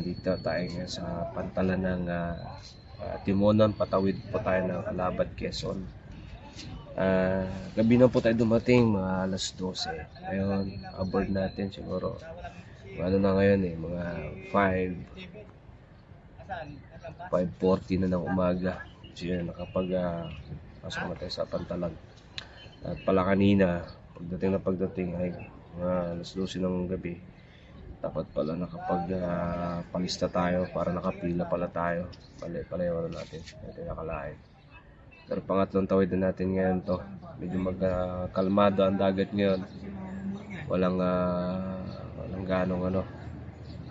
Dito tayo ngayon sa pantalan ng Timonan, patawid po tayo ng Alabad, Quezon. Gabi na po tayo dumating, mga alas 12. Ngayon, aboard natin siguro. Ano na ngayon mga 5:40 na ng umaga. So yun, pasok na tayo sa pantalan. At pala kanina, pagdating ay mga alas 12 ng gabi. Dapat pala palista tayo para nakapila pala tayo. Pala yung ano natin, natin nakalain. Pero pangatlong tawid na natin ngayon to. Medyo kalmado ang dagat ngayon. Walang ganong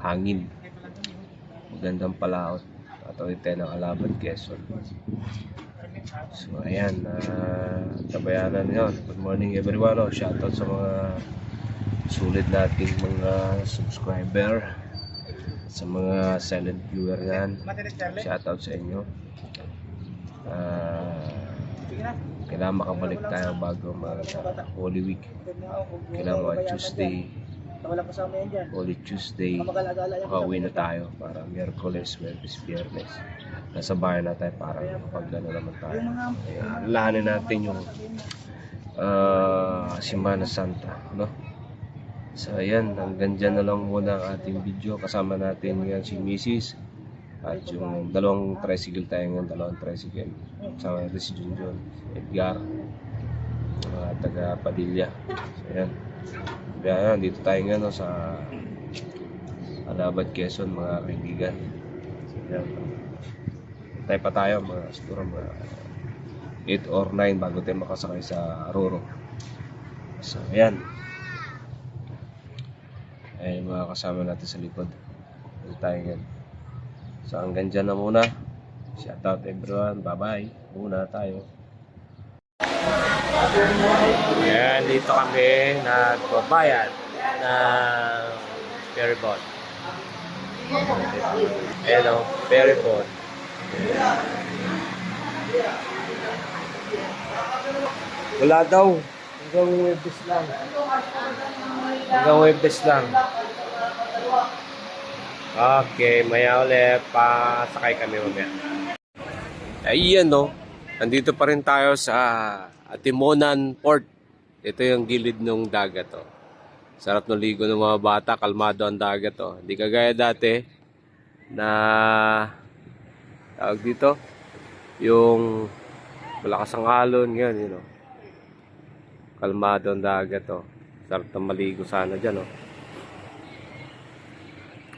hangin. Magandang palaot. Tatawid tayo ng Alabad, Quezon. So ayan, tabayanan yun. Good morning everyone. Shoutout sa mga sulit nating mga subscriber, sa mga silent viewer yan. Shoutout sa inyo. Kailangan makabalik tayo bago Holy Week. Kailangan Holy Tuesday makauwi na tayo para Miyerkules, Biyernes nasa bahay na tayo para makapagano naman tayo. Alahanin natin yung Semana Santa, no? So ayan, hanggang dyan na lang muna ang ating video. Kasama natin ngayon si Mrs. At yung dalawang tricycle tayo ngayon, kasama natin si Junjun, Edgar, taga Padilla. So ayan, kaya dito tayo ngayon sa Alabad, Quezon, mga kaibigan. So ayan, tayo pa tayo siguro mga 8 or 9 bago tayo makasakay sa Roro. So ayan, ay mga kasama natin sa likod. Dito tayo ngayon. So hanggang dyan na muna. Shout out everyone. Bye bye. Muna tayo. Ayan, dito kami nagbabayad ng ferryboat. Ayan o, ferryboat. Wala daw. Hanggang Webes lang. Okay, maya ulit. Pasakay kami mamaya. Ayan no. Nandito pa rin tayo sa Timonan Port. Ito yung gilid ng dagat to. Sarap ng ligo ng mga bata. Kalmado ang dagat to. Hindi kagaya dati na tawag dito yung malakas ang alon. Yan, you know. Kalmado ang dagat to. Sarap ng maligo sana dyan, no?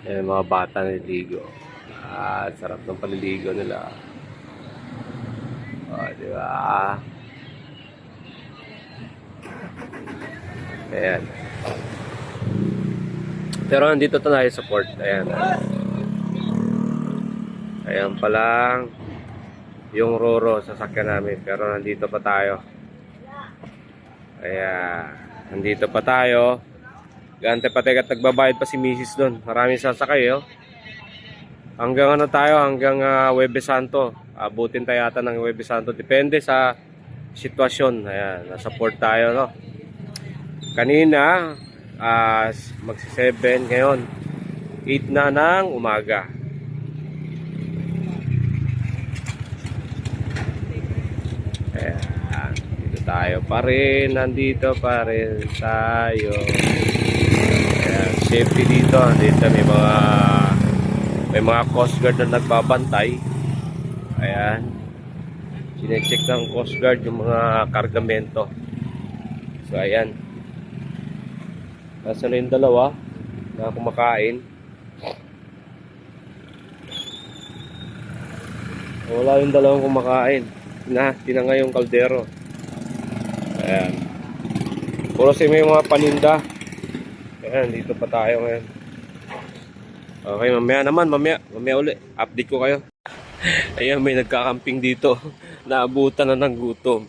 Ayan, mga bata naliligo. Sarap ng paliligo nila. Diba? Ayan. Pero nandito tayo sa port. Ayan. Ayan pa lang yung Roro sasakyan namin. Pero nandito pa tayo. Ayan. Nandito pa tayo. Gante pa tayo at nagbabayad pa si Mrs. doon. Maraming sasakay, oh. Hanggang hanggang Huwebes Santo. Abutin tayo yata ng Huwebes Santo. Depende sa sitwasyon. Ayan, nasa port tayo, no. Kanina, magsi-7 ngayon. 8 na ng umaga. Ayan. Tayo pa rin, nandito pa rin tayo. Ayan, safety dito. Dito may mga Coast Guard na nagbabantay. Ayan, sinecheck ng Coast Guard yung mga kargamento. So ayan, nasa na yung dalawa na kumakain. Wala yung dalawang kumakain. Tinangay yung kaldero. Ayan. Puro may mga paninda. Ayan, dito pa tayo ngayon. Okay, mamaya uli. Update ko kayo. Ayan, may nagkakamping dito. Naabutan na ng gutom.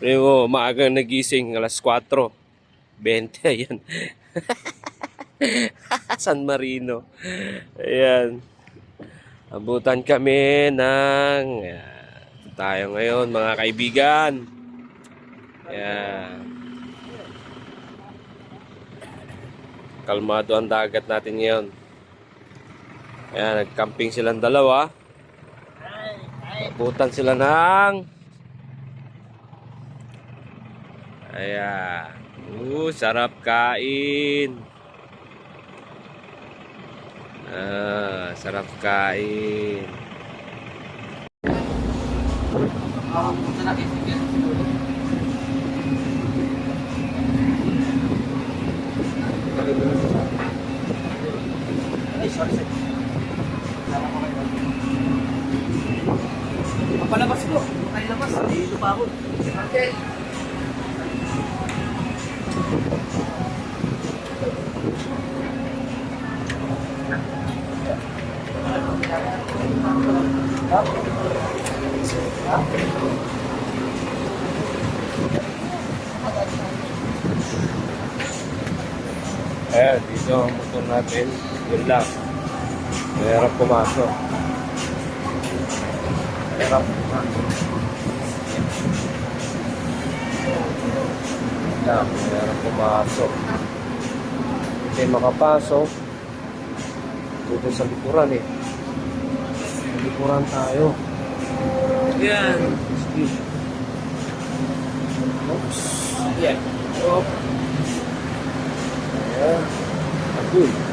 Pero maaga nagising, alas 4:20. Ayan. San Marino. Ayan. Abutan kami ng... Ayan. Tayo ngayon, mga kaibigan. Ayan. Kalmado ang dagat natin ngayon. Ayan, nag-camping silang dalawa. Nabutan sila ng... Ayan. Sarap kain. Sarap kain. Ay, sorry. Palabas ko. Ay, labas. Dito pa ako. Okay. Ayan, dito ang motor natin. Yun lang. Mahirap pumasok. Mahirap pumasok. Yan, mahirap pumasok. Hindi makapasok. Dito sa likuran eh. Sa likuran tayo. Yan. Sige. Oops. Yan. Ayan. Agoy.